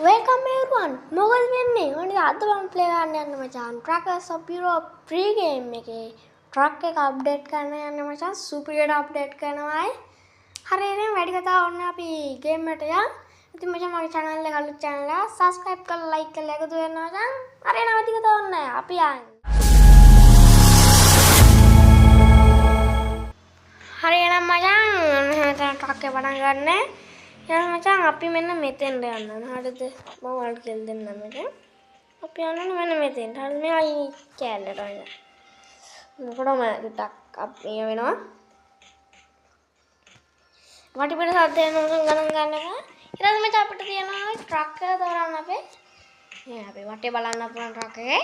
Welcome everyone. මොකද වෙන්නේ? මොකද අද මම ප්ලේ කරන්න යන්නේ මචං. Trackers of Europe free game එකේ ට්‍රක් එක අප්ඩේට් කරන්න යන්නේ මචං. සුපිරියට අප්ඩේට් කරනවායි. හරියටම වැඩි කතා ඕනේ අපි ගේම් එකට යන්. ඉතින් මචං මගේ channel එක අලුත් channel එක subscribe කරලා like කරලා එකතු වෙන්න මචං. හරියටම වැඩි කතා ඕනේ නැහැ. අපි යන්නේ. හරියටම මචං මෙහෙම ට්‍රක් එක පටන් ගන්නනේ. යන්න මචං අපි මෙන්න මෙතෙන්ට යන්න. හරිද? මම ඔයාලට කියලා දෙන්නම් මේක. අපි යන්නේ මෙන්න මෙතෙන්ට. හරිද? මේ අයි කැලේට යන්න. මොකටම ටිකක් අපි වෙනවා. වටිපිට සද්ද යනවා ගණන් ගන්න එක. ඊට පස්සේ මචං අපිට තියෙනවා ට්‍රක් එක තෝරන්න අපේ. මේ අපි වටේ බලන්න පුළුවන් ට්‍රක් එකේ.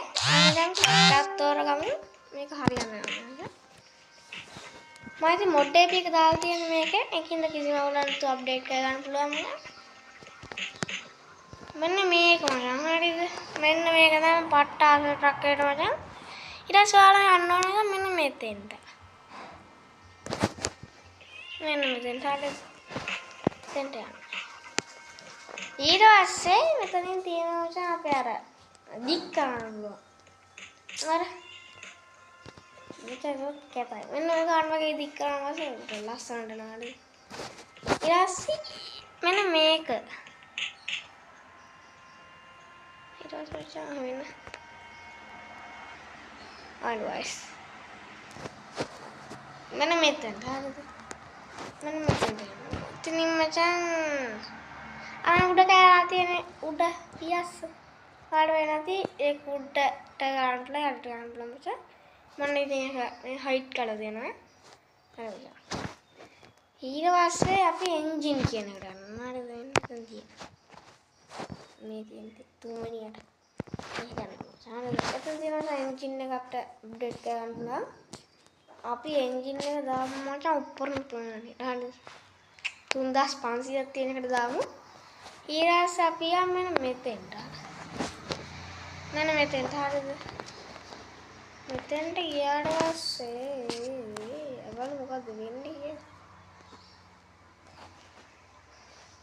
දැන් ට්‍රක් තෝරගමු. මේක හරියන්නේ නැහැ. මම ඉතින් මොඩ් එක දාලා තියෙන මේකේ. ඒකින්ද කිසිම අවුලක් නැතුව අප්ඩේට් කරගන්න පුළුවන් මම. මෙන්න මේක මචං හරිද? මෙන්න මේක තමයි පට්ටාස ට්‍රක් එකට මචං. ඊට පස්සේ ඔයාලා යන්න ඕනේ මෙන්න මෙතෙන්ට. මෙන්න මෙතෙන්ට හරිද? මෙතෙන්ට යන්න. ඊට පස්සේ මෙතනින් තියෙන මචං අපේ අර දික් කරන්න පුළුවන්. අර මෙතන කැපයි. මෙන්න මේක අන්න වගේ දික් කරනවා වශයෙන් ලස්සනට නාඩි. ඊට පස්සේ මෙන්න මේක. ඊට පස්සේ මෙන්න අයිවයිස්. මෙන්න මෙතන හරිද? මෙන්න මෙතන. ඉතින් මචං අර උඩ කෑලා තියෙන උඩ පියස්ස. කාඩ වෙ නැති ඒ උඩට ගන්නලා යට ගන්න බලමු මචං. මම ඉතින් මේ හයිට් කරලා දෙනවා. හරිද? ඊට පස්සේ අපි එන්ජින් කියන එකට යනවා. හරිද? එන්ජින් තියෙන. මේ තියෙන තුන්වෙනියට. ඒක ගන්නවා. හරිද? එතන තියෙනවා එන්ජින් එක අපිට අප්ඩේට් කරගන්න පුළුවන්. අපි එන්ජින් එක දාමු මචං උඩරම පුළුවන්. හරිද? 3500ක් තියෙන එකට දාමු. ඊට පස්සේ අපි යන්න මෙතෙන්ට. මෙන්න මෙතෙන්ට හරිද? මෙතෙන්ට ගියාට පස්සේ අවල් මොකද වෙන්නේ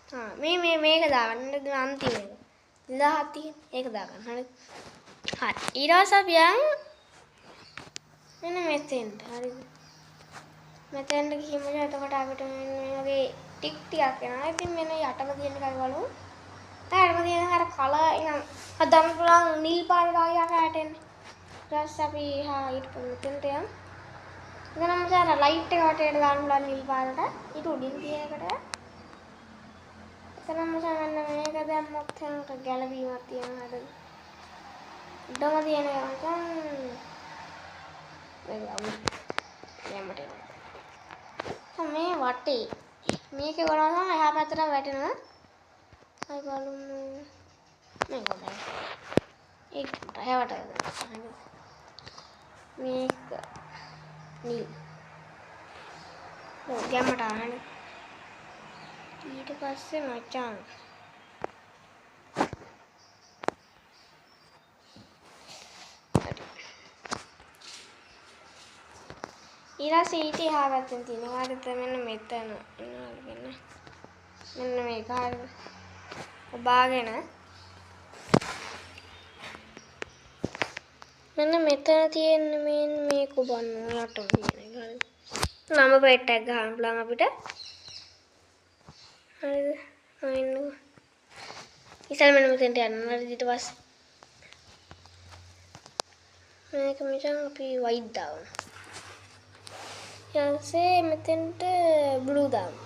කියලා. මේක දාගන්න අන්තිම එක. 1000 තියෙන ඒක දාගන්න. හරිද? හරි. ඊට පස්සේ අපි මෙන්න මෙතෙන්ට. හරිද? මෙතෙන්ට ගිහින් එතකොට අපිට මේ වගේ ටික් ටිකක් එනවා. ඉතින් මෙන්න යටම තියෙන එකයි බලමු. ඊටම තියෙන අර කලර් නිකන් හදන්න පුළුවන් නිල් පාට වගේ ආකාරයට එන්නේ. ඊට අපි ඊට මෙතෙන්ට යමු. ඉතින් මම දැන් ලයිට් එක වටේට දාන්න බලන්න නිල් පාටට. ඊට උඩින් තියෙන එකට. එතනම මම මේක දැම්මොත් හැමක ගැලවීමක් තියෙනවා හරිද? උඩම තියෙන එක මචං මේ වටේ මේකේ වරන එහා පැත්තට වැටෙනවා. අය බලමු මේක හොඳයි. ඒක හැවට හරිද? මේක නිල් ගැම්මට ආහන ඊට පස්සේ මචං ඊළඟ ඊට එහා පැත්තෙන් තියෙනවා හරිද? මෙන්න මෙතන මෙන්න මේක හරිද? ඔබාගෙන මෙන්න මෙතන තියෙන මේක ඔබන්න යටම තියෙන එක හරිද? නම පෙට්ටක් ගහන්න පුළුවන් අපිට. හරිද? අයින්නකො. ඉතින් මෙන්න මෙතෙන්ට යන්න. හරිද? ඊට පස්සේ මේක මචං අපි වයිට් දාමු. ඊටසේ මෙතෙන්ට බ්ලූ දාමු.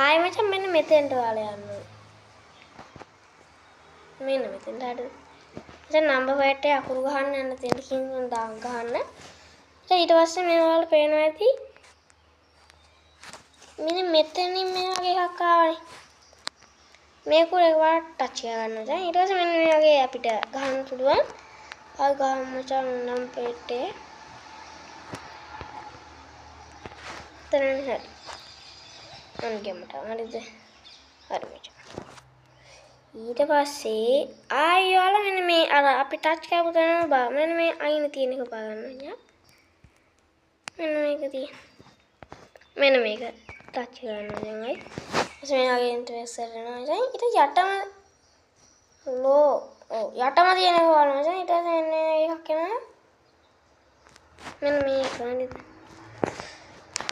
ආයෙ මචං මෙන්න මෙතෙන්ට ඔයාලා යන්න. මෙන්න මෙතෙන්ට හරිද? දැන් නම්බර් පෙට්ටේ අකුරු ගහන්න යන තැන කින් දාන් ගහන්න. ඊට පස්සේ මේ ඔයාලට පේනවා ඇති. මෙන්න මෙතනින් මේ වගේ එකක් ආවනේ. මේක එකපාරට ටච් කරගන්න දැන්. ඊට පස්සේ මෙන්න මේ වගේ අපිට ගහන්න පුළුවන්. ආ ගහමු මචං නම් පෙට්ටේ. තරණ හරි. අන්ගෙමට හරිද? හරි මචං. ඊට පස්සේ ආයෙ ඔයාලා මෙන්න මේ අර අපි ටච් කරපු තැන බා මෙන්න මේ අයින තියෙන එක බා ගන්න ඕනේ. මෙන්න මේක තියෙන. මෙන්න මේක ටච් කරන්න ඕනේ. ඊට පස්සේ මේ වගේ ඉන්ටර්ෆේස් එකක් එනවා. ඊට යටම ඔව් යටම තියෙන එක බලන්න මචං. ඊට පස්සේ එන්නේ එකක් එනවා. මෙන්න මේක නේද?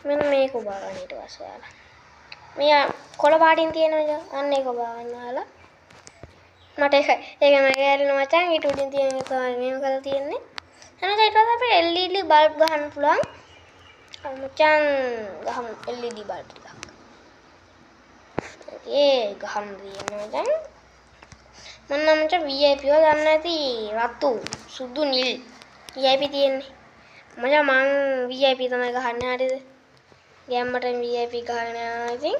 මෙන්න මේක ඔබා ගන්න ඊට පස්සේ ඔයාලා. මේ කොළ පාටින් තියෙනවද? අන්න ඒක ඔබා ගන්න ඔයාලා. මට ඒක මගේ ඇරෙන මචං. ඊට උඩින් තියෙන එක තමයි මේව කරලා තියෙන්නේ. එහෙනම් ඊට පස්සේ අපිට LED බල්බ් ගහන්න පුළුවන්. මචං ගහමු LED බල්බ් ටිකක්. ඒ ගහන්න තියෙනවා මචං. මම මචං VIP වල ගන්න ඇති රතු සුදු නිල් VIP තියෙන්නේ. මචං මං VIP තමයි ගහන්නේ හරියද? ගැම්මට VIP ගහගෙන යනවා ඉතින්.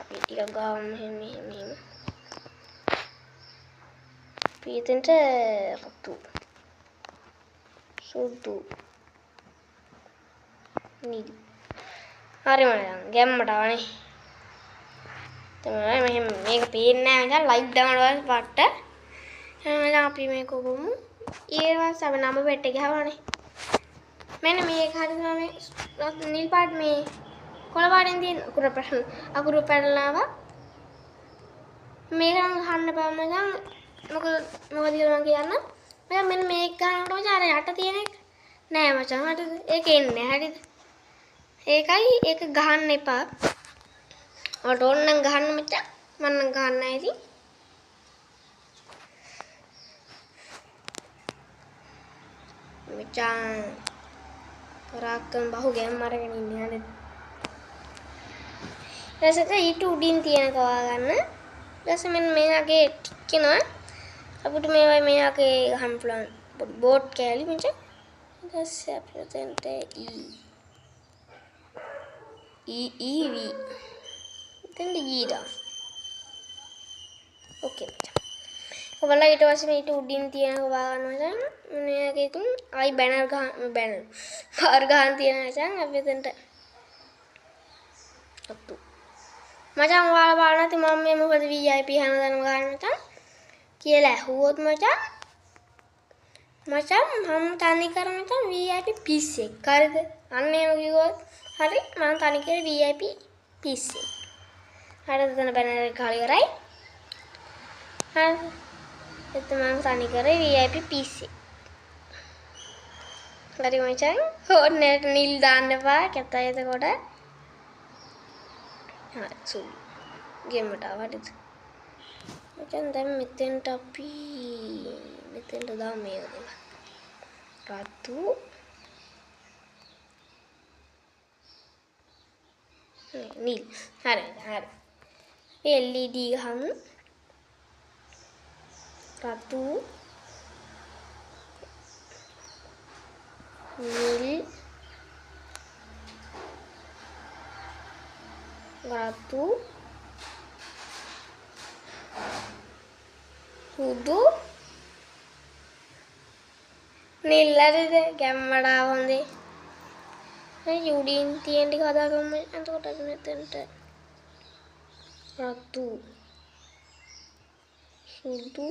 අපි ටිකක් ගාමු මෙහෙම. පීතෙන්ට රතු සුදු නිල්. හරි මචං ගැම්මට ආවනේ. තමයි මෙහෙම මේක පේන්නේ නැහැ මචං ලයිට් දානවා පට්ට. එහෙනම් අපි මේක කොමු. ඊළඟට අපි නම පෙට්ටේ ගහවනේ. මෙන්න මේක හරියට මේ නිල් පාට මේ කොළ පාටින් තියෙන අකුරු පැනලාව මේක නම් ගහන්න බෑ මචං. මොකද කියලා මම කියන්න. මම මෙන්න මේක ගන්නකොට මචං අර යට තියෙන එක නෑ මචං. හරිද? ඒක එන්නේ හරිද? ඒකයි ඒක ගහන්න එපා. ඔයාලට ඕන නම් ගහන්න මචං. මම නම් ගහන්න නැහැ ඉතින්. මචං පරාක්කම් බහු ගෑම් අරගෙන ඉන්නේ හරිද? ඊට ඊට උඩින් තියෙන කවා ගන්න. ඊට මෙන්න මේකේ ටිකනවා. අපිට මේවාගේ ගහන්න පුළුවන් බෝඩ් කෑලි මචං. ඊට පස්සේ අපිට තෙන්ට EV තෙන්ට ගීඩා. ඕකේ මචං. ඔයාලා ඊට පස්සේ මේ ඊට උඩින් තියෙන කවා ගන්න මචං. මේකේ තුන් ආයි බෑනර් බාර් ගහන් තියෙන මචං. අපි තෙන්ට අතු මචං ඔයාලා බලන්න නැති මම මේ මොකද VIP හැමදාම ගන්න මචං කියලා ඇහුවොත් මචං මම තනි කර මචං VIP පිස් එක හරිද අන්න එහෙම කිව්වොත් හරි මම තනි කර VIP පිස් එක හරිද එතන බැනර් එක ගහලා ඉවරයි හරි එතන මම තනි කර VIP පිස් එක හරි මචං ඕනේ නිල් දාන්න එපා කැතයි එතකොට සුළු ගෙම්මට ආවද මචං දැන් මෙතෙන්ට අපි මෙතෙන්ට දාමු මේක දෙන්න රතු නිල් හරි LED ගහමු රතු නිල් රතු සුදු නිල් හරිද ගැම්මට ආවොන්දේ මේ උඩින් තියෙන ටික හදාගමු එතකොට අපි මෙතනට රතු සුදු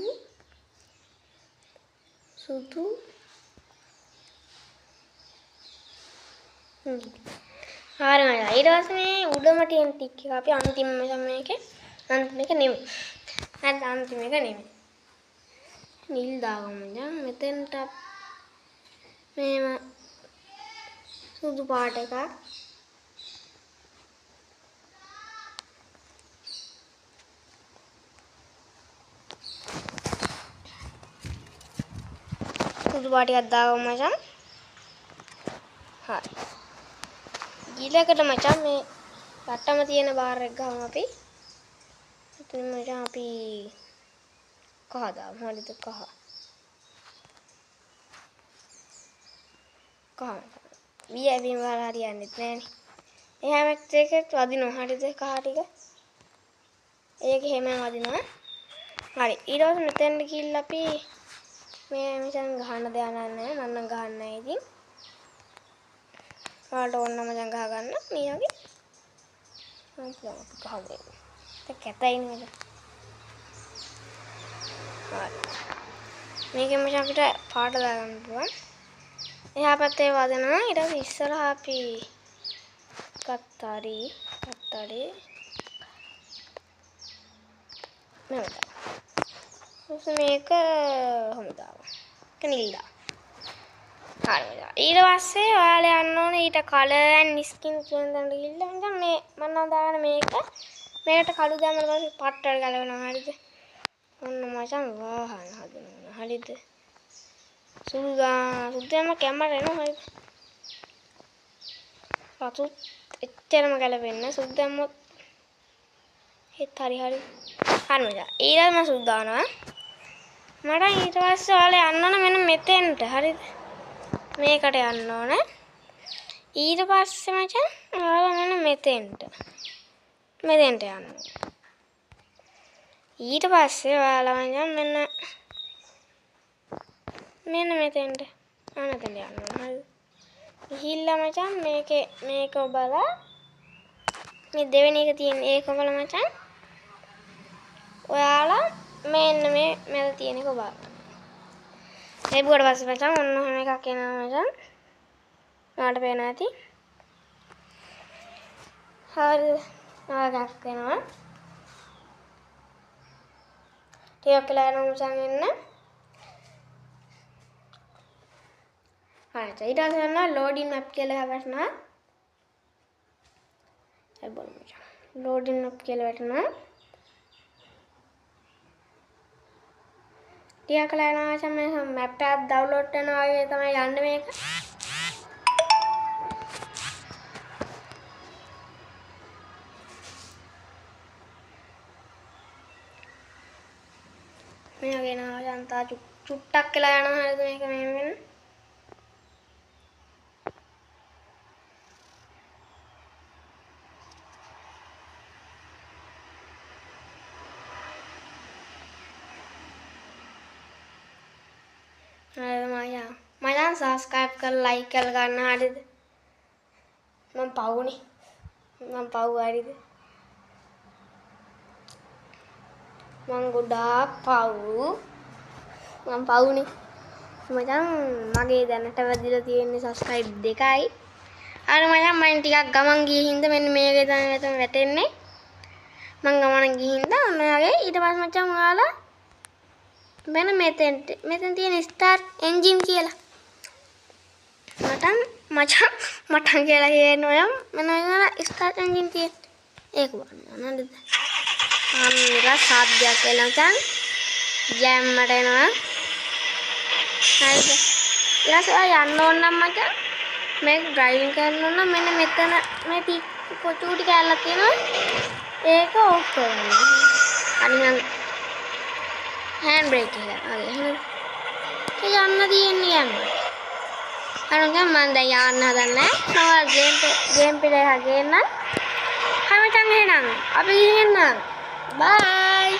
හරි මචං ඊට පස්සේ මේ උඩම තියෙන ටික එක අපි අන්තිම මේකේ අන්තිම එක නෙමෙයි හරි අන්තිම එක නෙමෙයි නිල් දාගමු මචං මෙතෙන්ට මේම සුදු පාට එකක් සුදු පාට එකක් දාගමු මචං හරි ඊළඟට මචං මේ රටම තියෙන බාර් එක ගමු අපි එතන මචං අපි කහ දාමු හරිද කහ VIP වල හරියන්නේ නැහනේ එහාම එකත් වදිනවා හරිද කහ ටික ඒක හැම වදිනවා හරි ඊට පස්සේ මෙතෙන්ට ගිහිල්ලා අපි මේ මචං ගහන්න දෙයක් නැහැ මම නම් ගහන්නේ නැහැ ඉතින් ඔයාලට ඕන නම් මචං ගහ ගන්න මේ වගේ මම ගහමු ඒක කැතයිනේ මචං මේකෙන් මචං අපිට පාට දාගන්න පුළුවන් එහා පැත්තේ වදිනවා ඊට පස්සේ ඉස්සරහා අපි කත්තරි මෙහෙම මේක හොඳා. කනිල්ලා. හරි. ඊට පස්සේ ඔයාලා යන්න ඕනේ ඊට color and skin කියන දණ්ඩ ගිහිල්ලා මචං මේ මම නම් දාන මේකට කළු දැම්මම පස්සේ පට්ටල් ගලවනවා හරිද? ඔන්න මචං වාහන හදනවා. හරිද? සුදුම කැමරා එනවා හරිද? රතුත් එච්චරම ගැලපෙන්නේ සුදු දැම්මොත් හිත හරි හරි මචං ඊළඟ මම සුදු දානවා මට ඊට පස්සේ ඔයාලා යන්න ඕන මෙන්න මෙතෙන්ට හරිද මේකට යන්න ඕන ඊට පස්සේ මචං ඔයාලා මෙන්න මෙතෙන්ට යන්න ඊට පස්සේ ඔයාලා මචං මෙන්න මෙතෙන්ට යන්න ඕන හරිද ගිහිල්ලා මචං මේක ඔබලා මේ දෙවෙනි එක තියෙන ඒක ඔබලා මචං ඔයාලා මෙන්න මේ මැද තියෙන එක ඔබලා ලැබුවට පස්සේ මචං ඔන්න ඔහම එකක් එනවා මචං ඔයාලට පේනවා ඇති හරි ආගක් වෙනවා ටිකක් වෙලා යනවා මචං එන්න හරි ඊට පස්සේ යනවා loading map කියලා වැටෙනවා හරි බලමු මචං loading map කියලා වැටෙනවා ටිකක් වෙලා යනවා මචං මේ map එක download කරනවා වගේ තමයි යන්නේ මේක මේ වගේ නා යන්තා චුට්ටක් වෙලා යනවා හරිද මේක මෙහෙම වෙන මචං subscribe කරලා like කරලා ගන්න හරිද මම පවුනේ මම පව් හරිද මම ගොඩාක් පව් මම පවුනේ මචං මගේ දැනට වැඩිලා තියෙන්නේ subscribe 2යි අර මචං මම ටිකක් ගමන් ගියේ හින්දා මෙන්න මේකේ තමයි මෙතන වැටෙන්නේ මම ගමන ගිහින් හින්දා ඔන්න ඔයගේ ඊට පස්සේ මචං ඔයාලා මෙන්න මෙතෙන් තියෙන start engine කියලා මටන් කියලා කියනවා මෙන්න start engine තියෙන ඒක බලන්න නේද ආම්ලා සාධ්‍යයක් කියලා මචං ජෑම්මට එනවා හරිද ඊළඟට යන්න ඕන නම් මචං මේ ඩ්‍රයිවිං කරන්න ඕන නම් මෙන්න මෙතන මේ චූටි කැලලක් තියෙනවා ඒක ඕෆ් කරන්න අනිත් hand brake එක අගේ එහෙනම් ඒ යන්න තියෙන්නේ යන්න අරගෙන මම දැන් යන්න හදන්නේ මම ගේම් ප්ලේ එක ගේන්න හැමතැනම එහෙනම් අපි ගිහින් එන්න බයි